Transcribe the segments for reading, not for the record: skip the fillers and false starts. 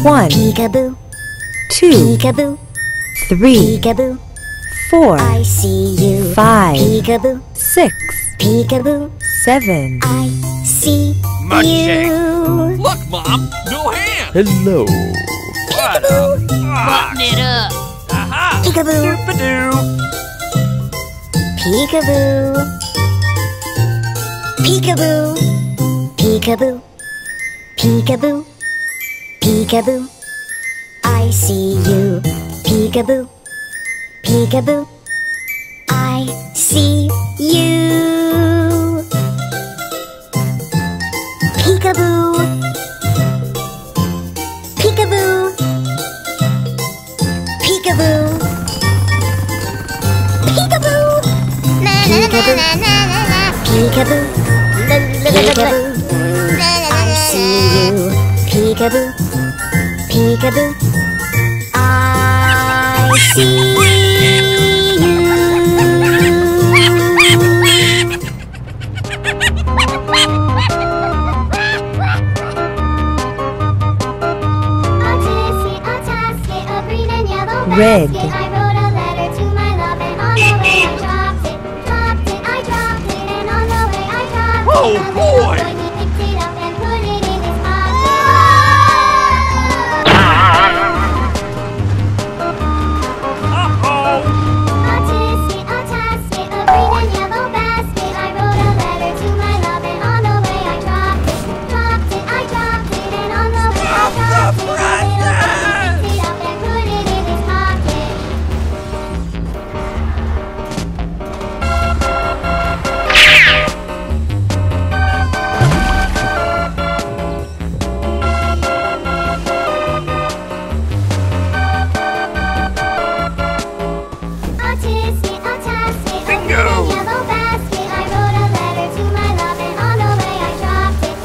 1, Peekaboo, 2, peekaboo, 3, peekaboo. 4, I see you. 5, Peekaboo, 6, peekaboo. 7. I see Munching. you. Look, Mom, no hand. Hello. What a fuck? Button it up. Aha. Peekaboo, Doop-a-doo. peekaboo, peekaboo, peekaboo, peekaboo, peekaboo. I see you. Peekaboo, peekaboo. I see you. Peekaboo, peekaboo, peekaboo, peekaboo, peekaboo, peekaboo, peekaboo. I see you. Peekaboo, peekaboo. I see you. Red. I wrote a letter to my love, and on the way I dropped it. I dropped it, and on the way I dropped it. Oh, boy. He picked it up and put it in his pocket. Uh-oh. A tasket, a green and yellow basket. I wrote a letter to my love, and on the way I dropped it. I dropped it, and on the way I dropped it. He picked it up and put it in his pocket. A tasket, Bingo. a green and yellow basket. I wrote a letter to my love, and on the way I dropped it.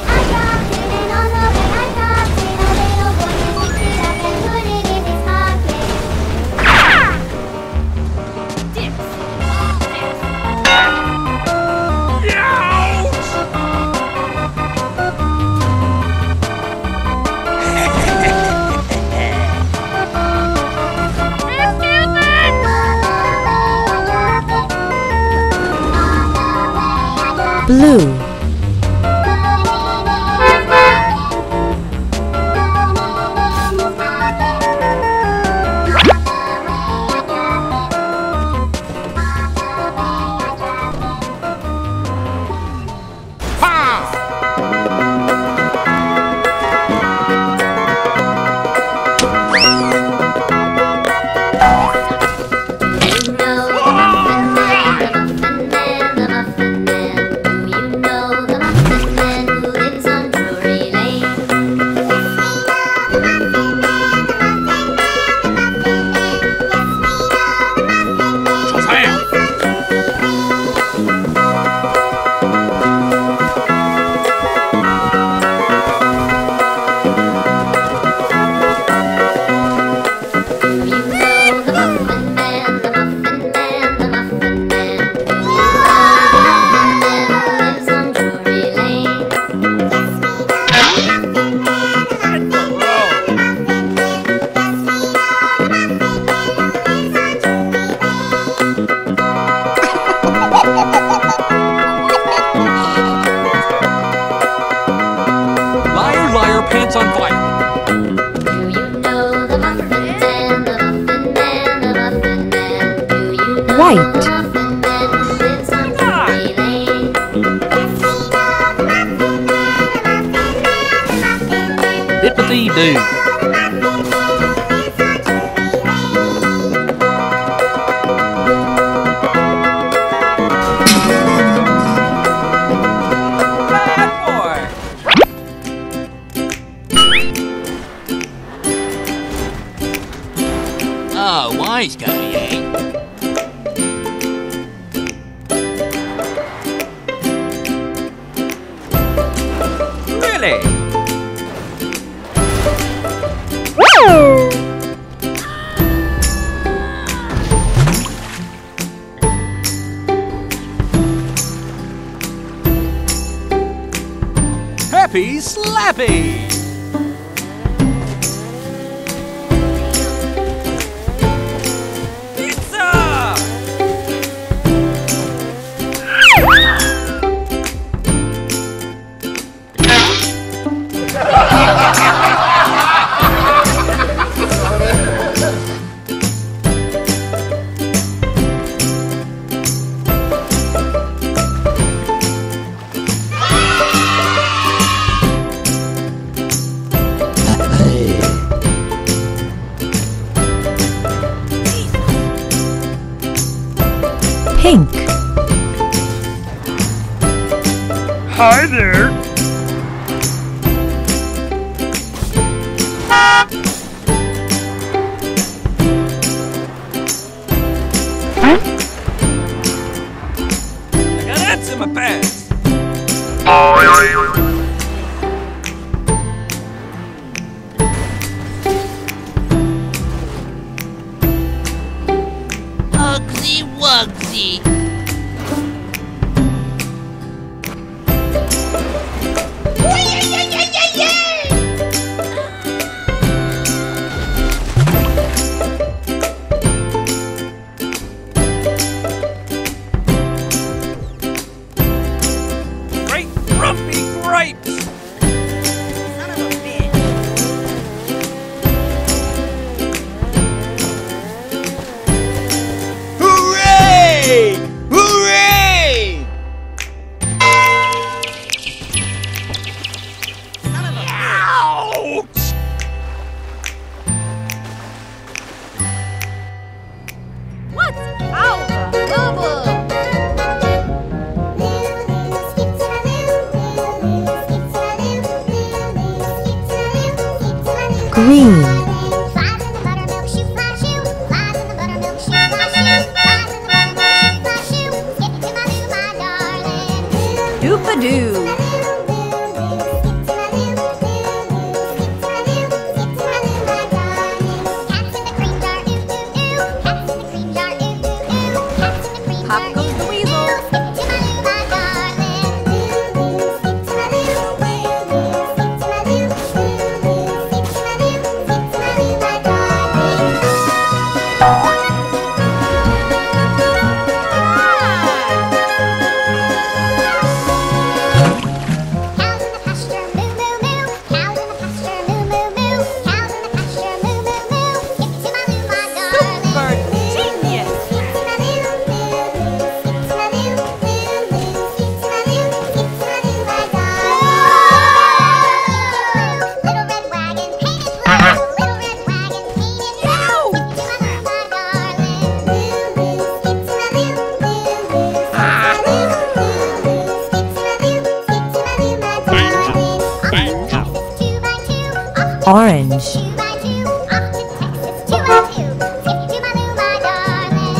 I dropped it, and on the way I dropped it. A little boy picked it up and put it in his pocket. Blue. Liar, liar, pants on fire. Do you know the Muffin Man, the Muffin Man, the Muffin Man? Do you know White. the Muffin Man who lives on Drury Lane? Dippity-doo. Bad boy. Oh, wise guy, eh? Really? Happy Slappy! Hi there. I got ants in my pants. Hugsy Wugsy. Great grumpy grapes. Son of a bitch. Hooray! Hooray! Son of a bitch. Ouch! What's our bubble? green, Flies in the buttermilk shoe, fly shoe. Flies in the buttermilk shoe, fly shoe. Flies in the buttermilk shoe, fly shoe. Skip to my loo, my darling. Doop-a-doo. Cats in the cream jar, ooh, ooh, ooh. Cats in the cream jar, ooh, ooh, ooh. Cats in the cream jar, Pop goes the weasel. skip to my loo, my darling. Skip to my loo, skip to my loo, skip to my loo, skip to my loo, my darling. Cows in the pasture, moo moo moo. Cows in the pasture, moo moo moo. Cows in the pasture, moo moo moo. Skip to my loo, my darling. Super genius. Skip to my loo, skip to my loo, skip to my loo, skip to my loo, my darling. Little red wagon painted blue. Little red wagon painted blue. Skip to my loo, my darling. Skip to my loo, skip to my loo, skip to my loo, my darling. Off to Texas 2 by 2. Off to orange, 2 by 2. Off to Texas 2 by 2. Skip to my loo, my darling.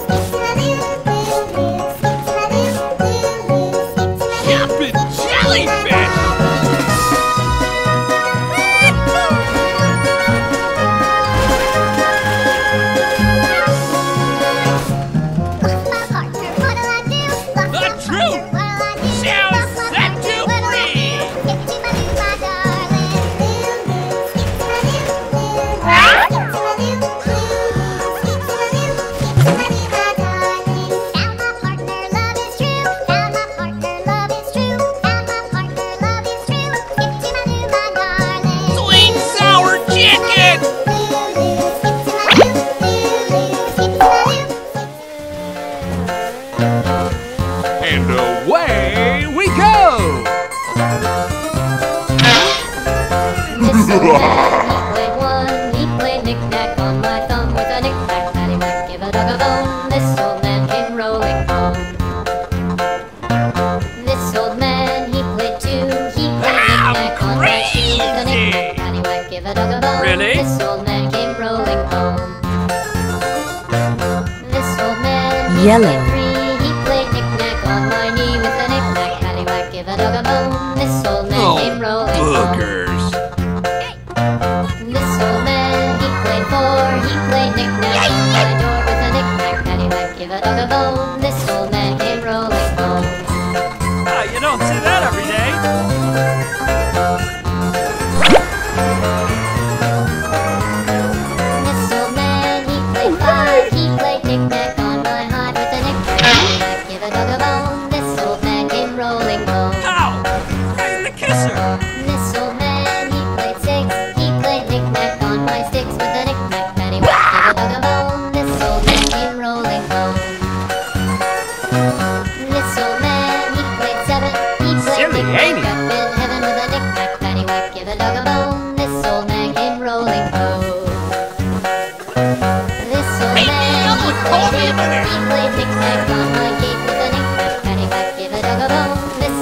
Skip to my loo, skip to my loo, skip to my loo. Jumping jellyfish. Lost my partner, what'll I do? Lost The my truth partner, what'll I do? shall Lost my set partner, you what'll I free. do? Skip to my loo, my darling. Skip to my loo, skip to my loo, skip to my loo, skip to my loo, my darling. Found my partner, love is true. Found my partner, love is true. Found my partner, love is true. Skip to my loo, my darling. Sweet sour chicken! Skip to my loo, skip to my loo. And away we go. This old man, he played one, he played knick-knack on my thumb with a knick-knack, paddywhack, give a dog a bone. This old man came rolling home. This old man, he played two, he played knick-knack on my shoe with a knick-knack, paddywhack, give a dog a bone. Really? This old man came rolling home. This old man, he Yellow. played three, he played knick-knack on my knee with a knick-knack, paddywhack, give a dog a bone. This old man came rolling home. Boogers. This old man, he played four, he played knick-knack on my door with a knick-knack, paddywhack, give a dog a bone. This old man came rolling home. Ah, you don't see that every day. This old man, he played five, he played knick-knack on my heart with a knick-knack, paddywhack, give a dog a bone. This old man came rolling home. Ow! Right in the kisser. This old man, he played six, he played knick-knack on my sticks with a knick-knack, paddywhack, give a dog a bone. This old man came rolling home. This old man, he played seven, he played Silly, ain't knick-knack he? up in heaven with a knick-knack, paddywhack, give a dog a bone. This old man came rolling home. This old man, he played eight, he played knick-knack on my gate with a knick-knack, paddywhack, give a dog a bone. This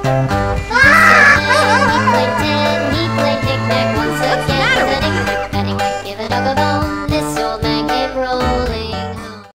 Bye.